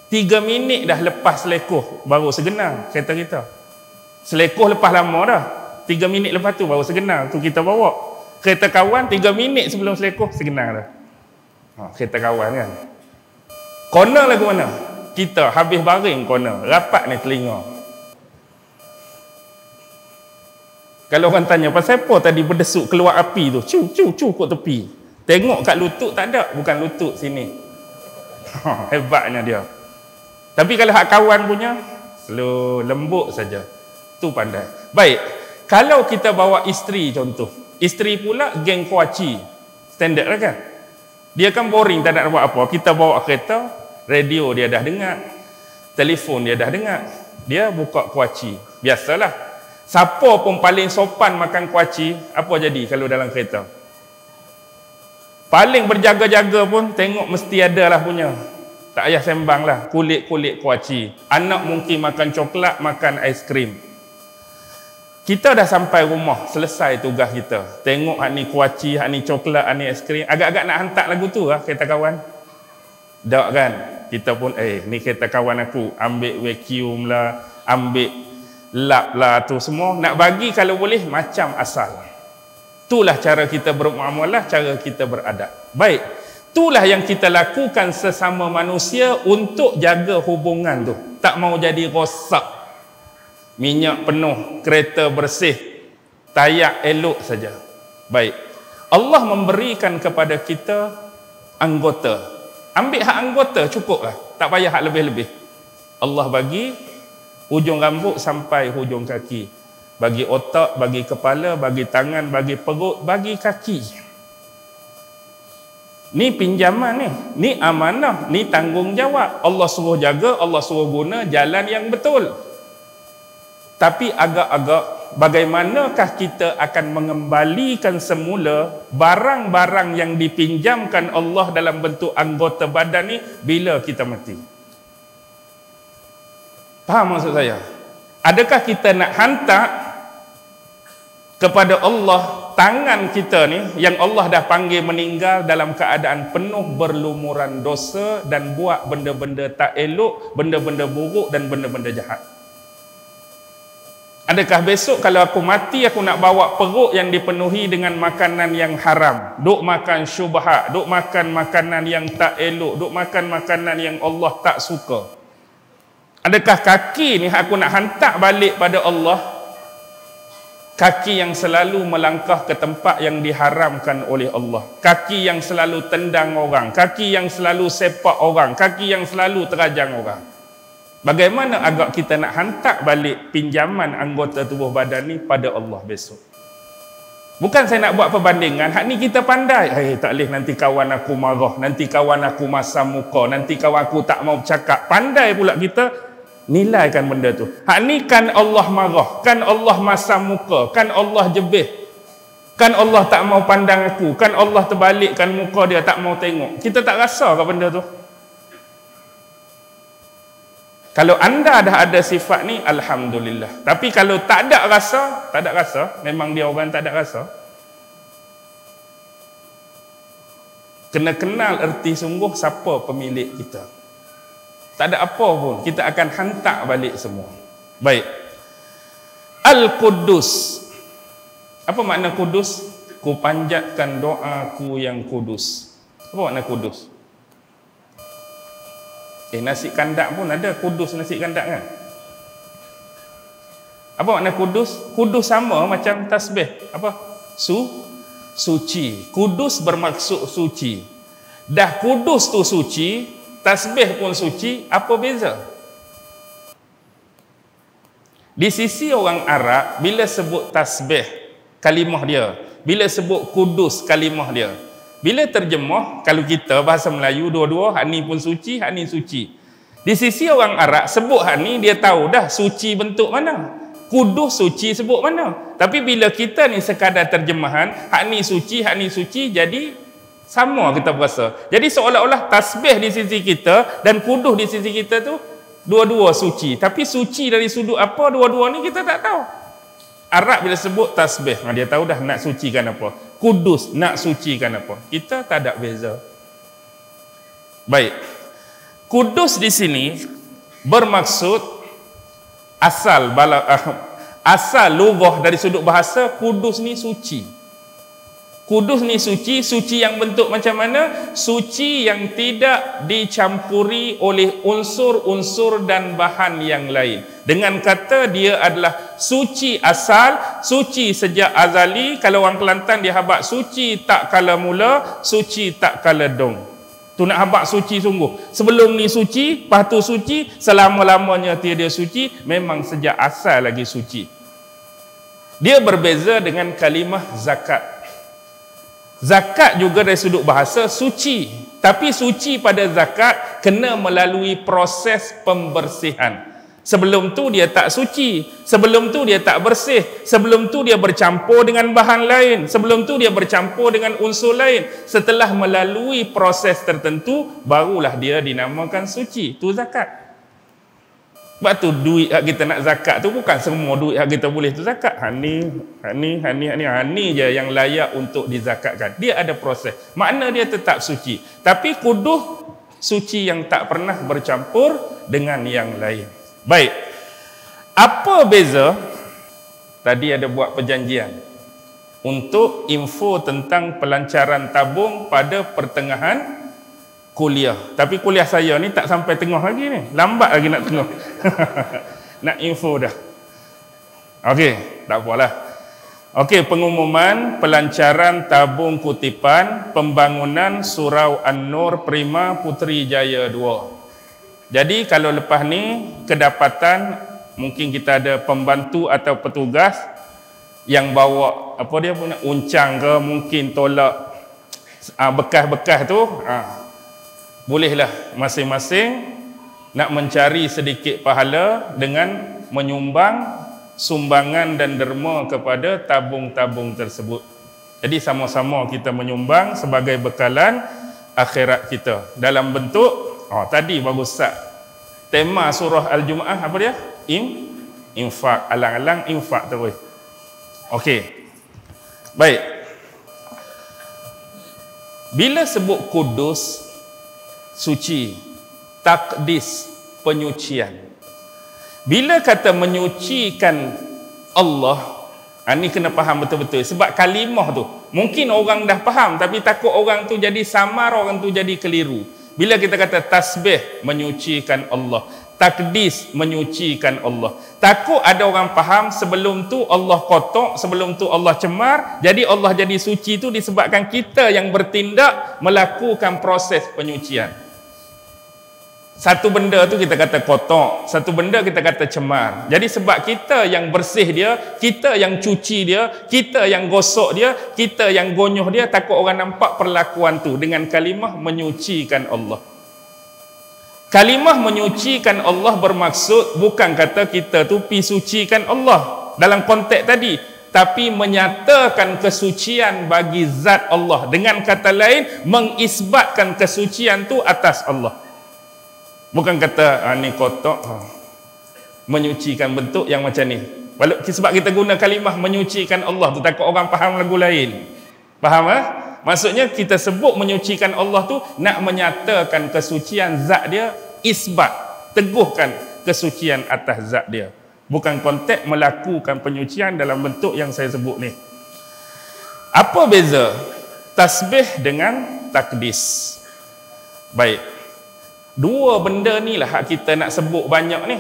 3 minit dah lepas selekoh baru segenar kereta kita. Selekoh lepas lama dah. 3 minit lepas tu baru segenar tu kita bawa. Kereta kawan 3 minit sebelum selekoh segenar dah. Kereta kawan kan. Corner lagu mana? Kita habis baring corner. Rapat ni telinga. Kalau orang tanya pasal apa tadi berdesuk keluar api tu, cu kat tepi. Tengok kat lutut tak ada, bukan lutut sini. Hebatnya dia. Tapi kalau hak kawan punya, slow, lembut saja. Tu pandai. Baik, kalau kita bawa isteri contoh. Isteri pula geng kuaci. Standard lah kan? Dia kan boring, tak nak buat apa. Kita bawa kereta, radio dia dah dengar. Telefon dia dah dengar. Dia buka kuaci. Biasalah. Siapa pun paling sopan makan kuaci, apa jadi kalau dalam kereta? Paling berjaga-jaga pun tengok mesti ada lah punya. Tak payah sembang lah. Kulit-kulit kuaci. Anak mungkin makan coklat, makan aiskrim. Kita dah sampai rumah, selesai tugas kita. Tengok hak ni kuaci, hak ni coklat, hak ni aiskrim. Agak-agak nak hantar lagu tu lah kereta kawan. Tak kan? Kita pun, ni kereta kawan aku. Ambil vacuum lah, ambil lap lah tu semua. Nak bagi kalau boleh macam asal. Itulah cara kita bermuamalah, cara kita beradab. Baik. Itulah yang kita lakukan sesama manusia untuk jaga hubungan tu. Tak mau jadi rosak. Minyak penuh, kereta bersih, tayak elok saja. Baik. Allah memberikan kepada kita anggota. Ambil hak anggota cukuplah. Tak payah hak lebih-lebih. Allah bagi hujung rambut sampai hujung kaki. Bagi otak, bagi kepala, bagi tangan, bagi perut, bagi kaki. Ni pinjaman ni. Ni amanah. Ni tanggungjawab. Allah suruh jaga, Allah suruh guna jalan yang betul. Tapi agak-agak bagaimanakah kita akan mengembalikan semula barang-barang yang dipinjamkan Allah dalam bentuk anggota badan ni bila kita mati? Faham maksud saya? Adakah kita nak hantar kepada Allah tangan kita ni yang Allah dah panggil meninggal dalam keadaan penuh berlumuran dosa dan buat benda-benda tak elok, benda-benda buruk dan benda-benda jahat? Adakah besok kalau aku mati aku nak bawa perut yang dipenuhi dengan makanan yang haram, duk makan syubhat, duk makan makanan yang tak elok, duk makan makanan yang Allah tak suka? Adakah kaki ni aku nak hantar balik pada Allah Kaki yang selalu melangkah ke tempat yang diharamkan oleh Allah. Kaki yang selalu tendang orang. Kaki yang selalu sepak orang. Kaki yang selalu terajang orang. Bagaimana agak kita nak hantar balik pinjaman anggota tubuh badan ni pada Allah besok? Bukan saya nak buat perbandingan. Hak ni kita pandai. Tak boleh nanti kawan aku marah. Nanti kawan aku masam muka. Nanti kawan aku tak mau bercakap. Pandai pula kita nilaikan benda tu. Hak ni kan Allah marah, kan Allah masam muka, kan Allah jebih, kan Allah tak mau pandang aku, kan Allah terbalikkan muka dia tak mau tengok. Kita tak rasa ke benda tu? Kalau anda dah ada sifat ni, alhamdulillah. Tapi kalau tak ada rasa, memang dia orang tak ada rasa. Kena kenal erti sungguh siapa pemilik kita. Tak ada apa pun, kita akan hantar balik semua. Baik. Al-Quddus. Apa makna kudus? Ku panjatkan doaku yang kudus. Apa makna kudus? Nasi kandak pun ada kudus nasi kandak kan? Apa makna kudus? Kudus sama macam tasbih. Apa? Suci. Kudus bermaksud suci. Dah kudus tu suci, tasbih pun suci, apa beza? Di sisi orang Arab, bila sebut tasbih, kalimah dia. Bila sebut kudus, kalimah dia. Bila terjemah, kalau kita bahasa Melayu, dua-dua, hak ni pun suci, hak ni suci. Di sisi orang Arab, sebut hak ni, dia tahu dah suci bentuk mana. Kudus suci sebut mana. Tapi bila kita ni sekadar terjemahan, hak ni suci, jadi sama kita berasa. Jadi seolah-olah tasbih di sisi kita dan kudus di sisi kita tu dua-dua suci. Tapi suci dari sudut apa dua-dua ni kita tak tahu. Arab bila sebut tasbih, dia tahu dah nak sucikan apa. Kudus nak sucikan apa. Kita tak ada beza. Baik. Kudus di sini bermaksud asal lughah dari sudut bahasa, kudus ni suci. Kudus ni suci yang bentuk macam mana? Suci yang tidak dicampuri oleh unsur-unsur dan bahan yang lain. Dengan kata dia adalah suci asal, suci sejak azali. Kalau orang Kelantan dia habaq suci tak kala mula, suci tak kala dong. Tu nak habaq suci sungguh. Sebelum ni suci, lepas tu suci, selama-lamanya dia suci, memang sejak asal lagi suci. Dia berbeza dengan kalimah zakat. Zakat juga dari sudut bahasa suci. Tapi suci pada zakat kena melalui proses pembersihan. Sebelum tu dia tak suci. Sebelum tu dia tak bersih. Sebelum tu dia bercampur dengan bahan lain. Sebelum tu dia bercampur dengan unsur lain. Setelah melalui proses tertentu, barulah dia dinamakan suci. Tu zakat. Sebab tu duit yang kita nak zakat tu bukan semua duit yang kita boleh tu zakat. Hani je yang layak untuk dizakatkan. Dia ada proses. Makna dia tetap suci. Tapi kudus suci yang tak pernah bercampur dengan yang lain. Baik. Apa beza? Tadi ada buat perjanjian untuk info tentang pelancaran tabung pada pertengahan kuliah. Tapi kuliah saya ni tak sampai tengah lagi ni. Lambat lagi nak tengah. Nak info dah. Okey, tak apalah. Okey, pengumuman pelancaran tabung kutipan pembangunan Surau An-Nur Prima Puteri Jaya 2. Jadi kalau lepas ni kedapatan, mungkin kita ada pembantu atau petugas yang bawa apa dia punya uncang ke, mungkin tolak bekas-bekas tu, bolehlah masing-masing nak mencari sedikit pahala dengan menyumbang sumbangan dan derma kepada tabung-tabung tersebut. Jadi sama-sama kita menyumbang sebagai bekalan akhirat kita dalam bentuk tadi bagus Ustaz. Tema surah Al-Jumu'ah apa dia? Infak. Alang-alang infak terus. Okey. Baik. Bila sebut kudus, suci, takdis, penyucian. Bila kata menyucikan Allah, ini kena faham betul-betul. Sebab kalimah tu, mungkin orang dah faham, tapi takut orang tu jadi samar, orang tu jadi keliru. Bila kita kata tasbih, menyucikan Allah. takdis, menyucikan Allah. Takut ada orang faham sebelum tu Allah kotor, sebelum tu Allah cemar, jadi Allah jadi suci tu disebabkan kita yang bertindak melakukan proses penyucian. Satu benda tu kita kata kotor, satu benda kita kata cemar. Jadi sebab kita yang bersih dia, kita yang cuci dia, kita yang gosok dia, kita yang gonyoh dia, takut orang nampak perlakuan tu dengan kalimah menyucikan Allah. Kalimah menyucikan Allah bermaksud bukan kata kita tu pi sucikan Allah dalam konteks tadi, tapi menyatakan kesucian bagi zat Allah. Dengan kata lain, mengisbatkan kesucian tu atas Allah. Bukan kata ni kotor, menyucikan bentuk yang macam ni. Sebab kita guna kalimah menyucikan Allah tu takut orang faham lagu lain. Faham Maksudnya kita sebut menyucikan Allah tu nak menyatakan kesucian zat dia, isbat, teguhkan kesucian atas zat dia. Bukan konteks melakukan penyucian dalam bentuk yang saya sebut ni. Apa beza tasbih dengan takdis? Baik. Dua benda ni lah kita nak sebut banyak ni.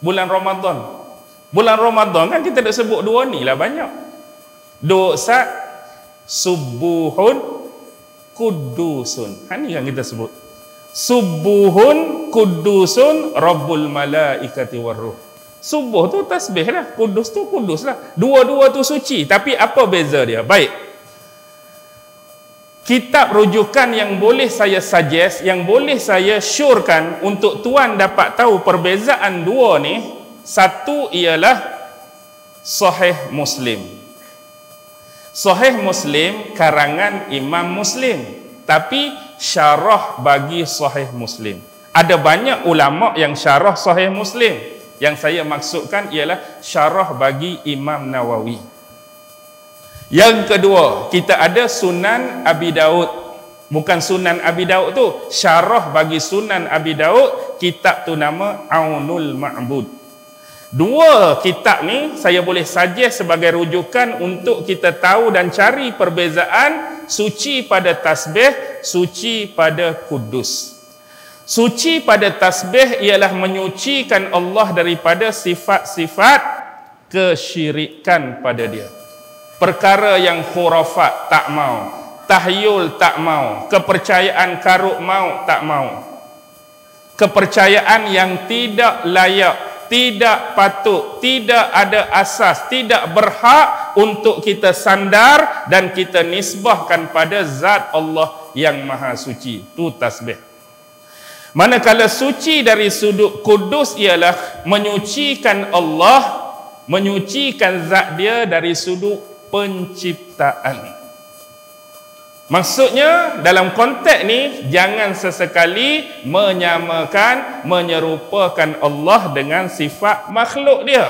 Bulan Ramadan. Bulan Ramadan kan kita nak sebut dua ni lah banyak. Duk sat subuhun kudusun. Ni kan kita sebut. Subuhun kudusun Rabbul malaikati warruh. Subuh tu tasbih lah, kudus tu kudus lah. Dua-dua tu suci. Tapi apa beza dia? Baik. Kitab rujukan yang boleh saya suggest, yang boleh saya syorkan untuk tuan dapat tahu perbezaan dua ni, satu ialah Sahih Muslim. Sahih Muslim karangan Imam Muslim, tapi syarah bagi Sahih Muslim. Ada banyak ulama yang syarah Sahih Muslim. Yang saya maksudkan ialah syarah bagi Imam Nawawi. Yang kedua, kita ada Sunan Abi Daud. Bukan Sunan Abi Daud tu, syarah bagi Sunan Abi Daud, kitab tu nama Aunul Ma'bud. Dua kitab ni saya boleh suggest sebagai rujukan untuk kita tahu dan cari perbezaan suci pada tasbih, suci pada kudus. Suci pada tasbih ialah menyucikan Allah daripada sifat-sifat kesyirikan pada dia. Perkara yang khurafat tak mau, tahyul tak mau, kepercayaan karuk maut tak mau, kepercayaan yang tidak layak, tidak patut, tidak ada asas, tidak berhak untuk kita sandar dan kita nisbahkan pada zat Allah yang maha suci. Itu tasbih. Manakala suci dari sudut kudus ialah menyucikan Allah, menyucikan zat dia dari sudut penciptaan. Maksudnya dalam konteks ni jangan sesekali menyamakan, menyerupakan Allah dengan sifat makhluk dia.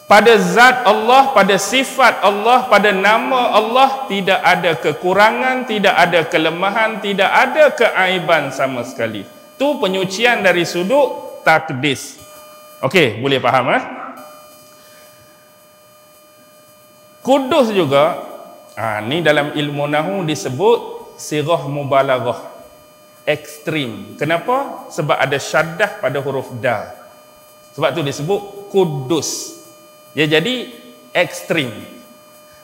Pada zat Allah, pada sifat Allah, pada nama Allah tidak ada kekurangan, tidak ada kelemahan, tidak ada keaiban sama sekali. Tu penyucian dari sudut takdis. Okey, boleh faham Kudus juga, ni dalam ilmu nahu disebut sirah mubalaghah, ekstrim. Kenapa? Sebab ada syaddah pada huruf da. Sebab tu disebut kudus. Dia jadi ekstrim.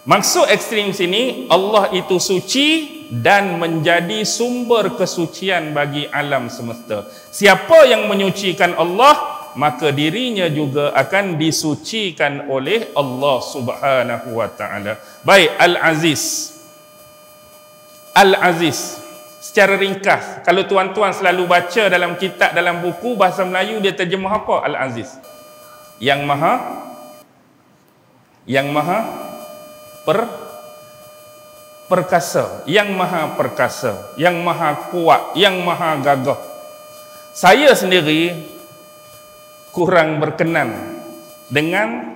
Maksud ekstrim sini, Allah itu suci dan menjadi sumber kesucian bagi alam semesta. Siapa yang menyucikan Allah, maka dirinya juga akan disucikan oleh Allah Subhanahu wa taala. Baik, Al-Aziz. Al-Aziz secara ringkas, kalau tuan-tuan selalu baca dalam kitab, dalam buku bahasa Melayu, dia terjemah apa Al-Aziz? Yang maha perkasa, yang maha perkasa, yang maha kuat, yang maha gagah. Saya sendiri kurang berkenan dengan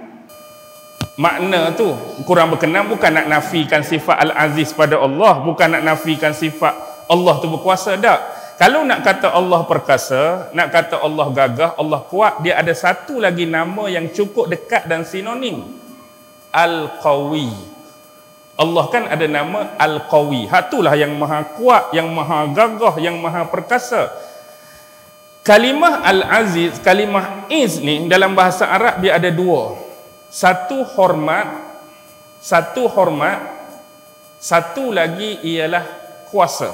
makna tu. Kurang berkenan bukan nak nafikan sifat Al-Aziz pada Allah, bukan nak nafikan sifat Allah tu berkuasa, tak. Kalau nak kata Allah perkasa, nak kata Allah gagah, Allah kuat, dia ada satu lagi nama yang cukup dekat dan sinonim, Al-Qawi. Allah kan ada nama Al-Qawi. Itulah yang maha kuat, yang maha gagah, yang maha perkasa. Kalimah Al-Aziz, kalimah Iz ni dalam bahasa Arab dia ada dua. Satu hormat, satu lagi ialah kuasa.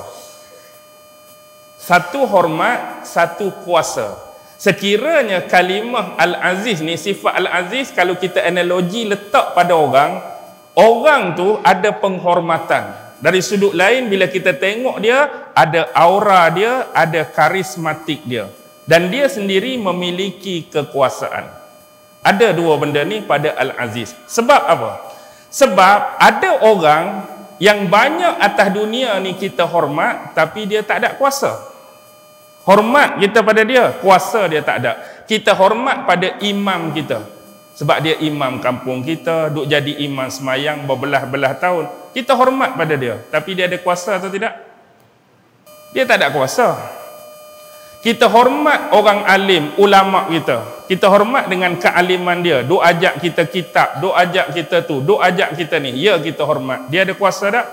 Satu hormat, satu kuasa. Sekiranya kalimah Al-Aziz ni, sifat Al-Aziz, kalau kita analogi letak pada orang tu ada penghormatan. Dari sudut lain, bila kita tengok dia, ada aura dia, ada karismatik dia. Dan dia sendiri memiliki kekuasaan. Ada dua benda ni pada Al-Aziz. Sebab apa? Sebab ada orang yang banyak atas dunia ni kita hormat, tapi dia tak ada kuasa. Hormat kita pada dia, kuasa dia tak ada. Kita hormat pada imam kita. Sebab dia imam kampung kita, duk jadi imam semayang berbelah-belah tahun. Kita hormat pada dia. Tapi dia ada kuasa atau tidak? Dia tak ada kuasa. Kita hormat orang alim, ulama kita. Kita hormat dengan kealiman dia. Duk ajak kita kitab, duk ajak kita tu, duk ajak kita ni. Ya, kita hormat. Dia ada kuasa tak?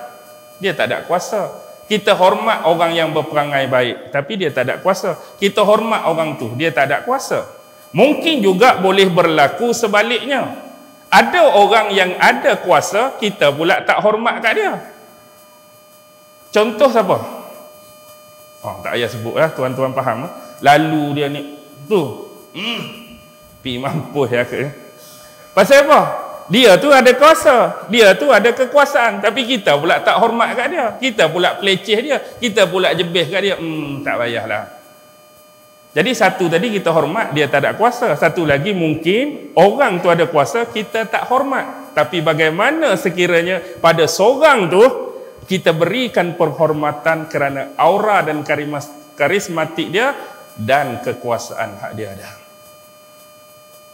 Dia tak ada kuasa. Kita hormat orang yang berperangai baik, tapi dia tak ada kuasa. Kita hormat orang tu, dia tak ada kuasa. Mungkin juga boleh berlaku sebaliknya. Ada orang yang ada kuasa, kita pula tak hormat kat dia. Contoh siapa? Oh, tak payah sebut lah, tuan-tuan faham. Lalu dia ni tu pi mampus ya ke. Pasal apa? Dia tu ada kuasa, dia tu ada kekuasaan, tapi kita pula tak hormat kat dia. Kita pula peleceh dia, kita pula jebeh kat dia. Tak payahlah. Jadi satu tadi kita hormat, dia tak ada kuasa. Satu lagi mungkin orang tu ada kuasa, kita tak hormat. Tapi bagaimana sekiranya pada seorang tu kita berikan penghormatan kerana aura dan karismatik dia dan kekuasaan hak dia ada.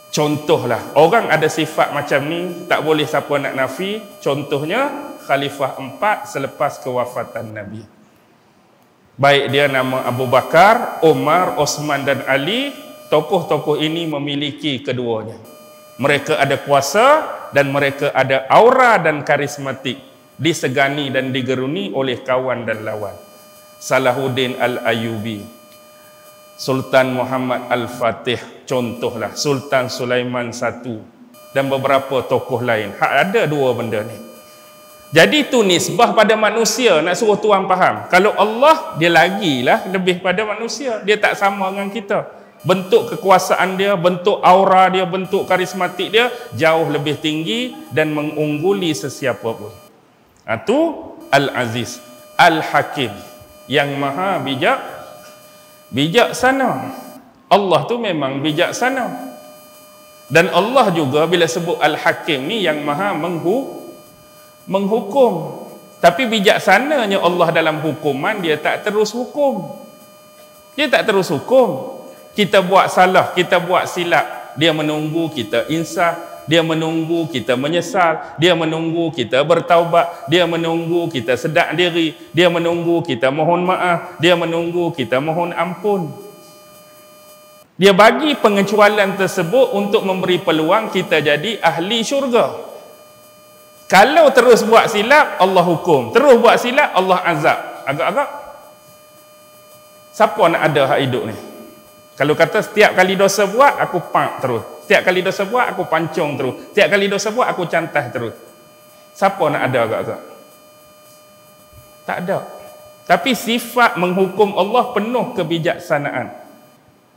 Contohlah, orang ada sifat macam ni, tak boleh siapa nak nafi. Contohnya, Khalifah 4 selepas kewafatan Nabi. Baik dia nama Abu Bakar, Umar, Osman dan Ali, tokoh-tokoh ini memiliki keduanya. Mereka ada kuasa dan mereka ada aura dan karismatik, disegani dan digeruni oleh kawan dan lawan. Salahuddin Al-Ayyubi, Sultan Muhammad Al-Fatih, contohlah Sultan Sulaiman I dan beberapa tokoh lain. Ada dua benda ni. Jadi tu nisbah pada manusia, nak suruh tuan faham. Kalau Allah, dia lagilah lebih pada manusia. Dia tak sama dengan kita. Bentuk kekuasaan dia, bentuk aura dia, bentuk karismatik dia jauh lebih tinggi dan mengungguli sesiapa pun. Itu Al-Aziz, Al-Hakim, yang maha bijaksana. Allah tu memang bijaksana. Dan Allah juga bila sebut Al-Hakim ni yang maha menghukum. Tapi bijaksananya Allah dalam hukuman, dia tak terus hukum. Dia tak terus hukum. Kita buat salah, kita buat silap, dia menunggu kita insaf, dia menunggu kita menyesal, dia menunggu kita bertaubat, dia menunggu kita sedar diri, dia menunggu kita mohon maaf, dia menunggu kita mohon ampun. Dia bagi pengecualian tersebut untuk memberi peluang kita jadi ahli syurga. Kalau terus buat silap, Allah hukum. Terus buat silap, Allah azab. Agak-agak siapa nak ada hak hidup ni? Kalau kata setiap kali dosa buat, aku pak terus. Setiap kali dosa buat, aku pancung terus. Setiap kali dosa buat, aku cantah terus. Siapa nak ada agak-agak? Tak ada. Tapi sifat menghukum Allah penuh kebijaksanaan.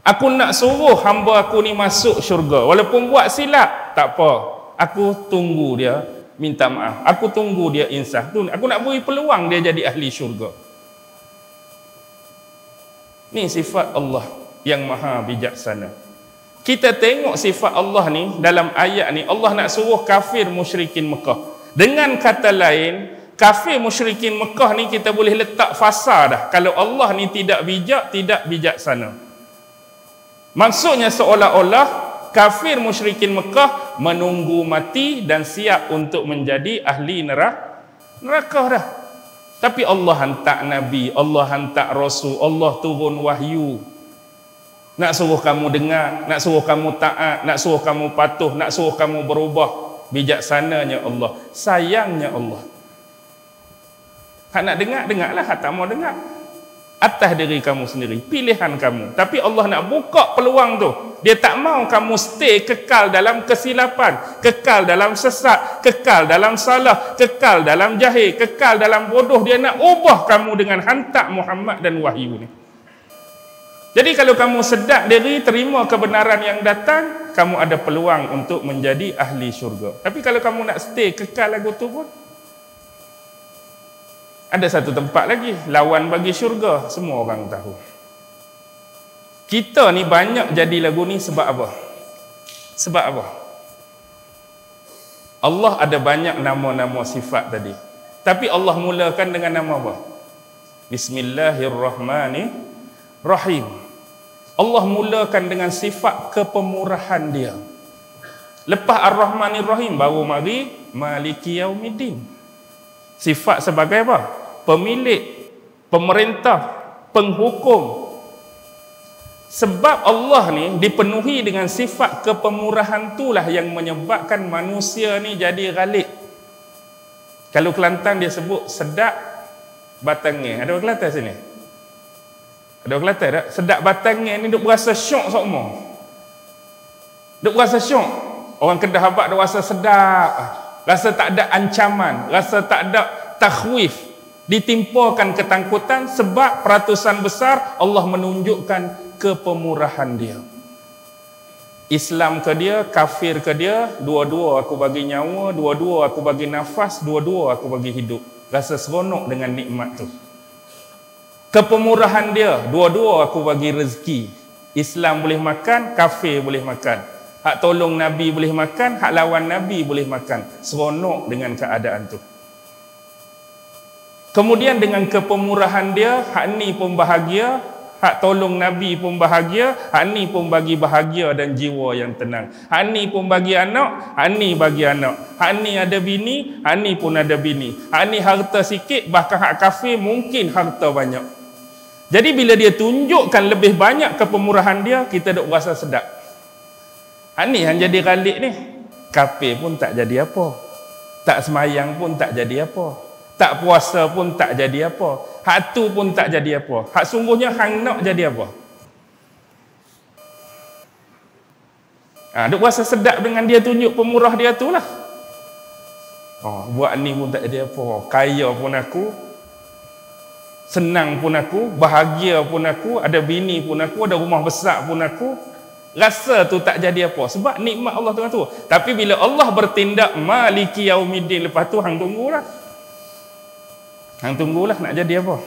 Aku nak suruh hamba aku ni masuk syurga. Walaupun buat silap, tak apa. Aku tunggu dia minta maaf. Aku tunggu dia insaf. Aku nak beri peluang dia jadi ahli syurga. Ni sifat Allah yang maha bijaksana. Kita tengok sifat Allah ni dalam ayat ni. Allah nak suruh kafir musyrikin Mekah. Dengan kata lain, kafir musyrikin Mekah ni kita boleh letak fasa dah. Kalau Allah ni tidak bijak, tidak bijaksana. Maksudnya seolah-olah kafir musyrikin Mekah menunggu mati dan siap untuk menjadi ahli neraka dah. Tapi Allah hantar Nabi, Allah hantar Rasul, Allah turun wahyu. Nak suruh kamu dengar, nak suruh kamu taat, nak suruh kamu patuh, nak suruh kamu berubah. Bijaksananya Allah, sayangnya Allah. Hak nak dengar, dengarlah. Hak tak mau dengar, atas diri kamu sendiri, pilihan kamu. Tapi Allah nak buka peluang tu. Dia tak mau kamu stay kekal dalam kesilapan, kekal dalam sesat, kekal dalam salah, kekal dalam jahil, kekal dalam bodoh. Dia nak ubah kamu dengan hantar Muhammad dan wahyu ni. Jadi kalau kamu sedar diri, terima kebenaran yang datang, kamu ada peluang untuk menjadi ahli syurga. Tapi kalau kamu nak stay kekal lagu tu pun, ada satu tempat lagi, lawan bagi syurga, semua orang tahu. Kita ni banyak jadi lagu ni sebab apa? Sebab apa? Allah ada banyak nama-nama sifat tadi. Tapi Allah mulakan dengan nama apa? Bismillahirrahmanirrahim. Allah mulakan dengan sifat kepemurahan dia. Lepas Ar-Rahmanir-Rahim baru mari Maliki Yaumiddin. Sifat sebagai apa? Pemilik, pemerintah, penghukum. Sebab Allah ni dipenuhi dengan sifat kepemurahan itulah yang menyebabkan manusia ni jadi ghalib. Kalau Kelantan dia sebut sedap batangnya. Ada orang Kelantan sini? Ada orang Kelantan tak? Sedap batangnya ni duk berasa syok semua. Duk berasa syok. Orang Kedah Abad duk rasa sedap. Rasa tak ada ancaman, rasa tak ada takhwif, ditimpakan ketakutan sebab peratusan besar Allah menunjukkan kepemurahan dia. Islam ke dia, kafir ke dia, dua-dua aku bagi nyawa, dua-dua aku bagi nafas, dua-dua aku bagi hidup. Rasa seronok dengan nikmat tu. Kepemurahan dia, dua-dua aku bagi rezeki. Islam boleh makan, kafir boleh makan. Hak tolong Nabi boleh makan, hak lawan Nabi boleh makan. Seronok dengan keadaan tu. Kemudian dengan kepemurahan dia, hak ni pun bahagia, hak tolong Nabi pun bahagia, hak ni pun bagi bahagia dan jiwa yang tenang. Hak ni pun bagi anak, hak ni bagi anak. Hak ni ada bini, hak ni pun ada bini. Hak ni harta sikit, bahkan hak kafir mungkin harta banyak. Jadi bila dia tunjukkan lebih banyak kepemurahan dia, kita duk rasa sedap. Ni yang jadi ghalib ni. Kafir pun tak jadi apa. Tak semayang pun tak jadi apa. Tak puasa pun tak jadi apa. Hak tu pun tak jadi apa. Hak sungguhnya hang nak jadi apa? Duk rasa sedap dengan dia tunjuk pemurah dia tu lah. Buat ni pun tak jadi apa. Kaya pun aku. Senang pun aku. Bahagia pun aku. Ada bini pun aku. Ada rumah besar pun aku. Rasa tu tak jadi apa. Sebab nikmat Allah Tuhan tu. Tapi bila Allah bertindak Maliki Yaumiddin, lepas tu hang tunggulah. Hang tunggulah nak jadi apa.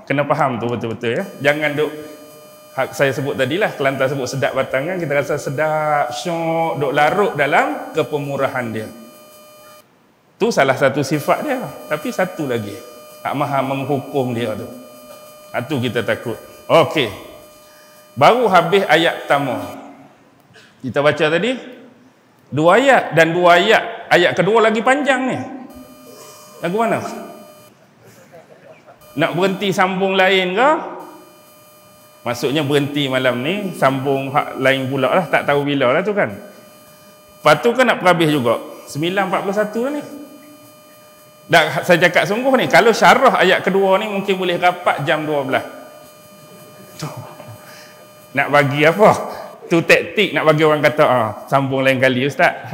Kena faham tu betul-betul ya. Jangan duk, saya sebut tadilah, Kelantan sebut sedap batangan, kita rasa sedap, syok, duk larut dalam kepemurahan dia. Tu salah satu sifat dia. Tapi satu lagi, hak maha menghukum dia tu. Tu kita takut. Okey. Baru habis ayat pertama. Kita baca tadi 2 ayat dan 2 ayat. Ayat kedua lagi panjang ni. Lagu mana? Nak berhenti sambung lain ke? Maksudnya berhenti malam ni, sambung hak lain pula lah. Tak tahu bila lah tu kan. Lepas tu kan nak perhabis juga. 9.41 lah ni. Dah, saya cakap sungguh ni, kalau syarah ayat kedua ni mungkin boleh rapat jam 12. Tuh. Nak bagi apa? Tu taktik nak bagi orang kata, sambung lain kali Ustaz.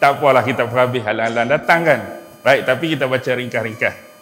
Tak apalah, kita perhabis halang-halang datang kan. Baik, tapi kita baca ringkas-ringkas.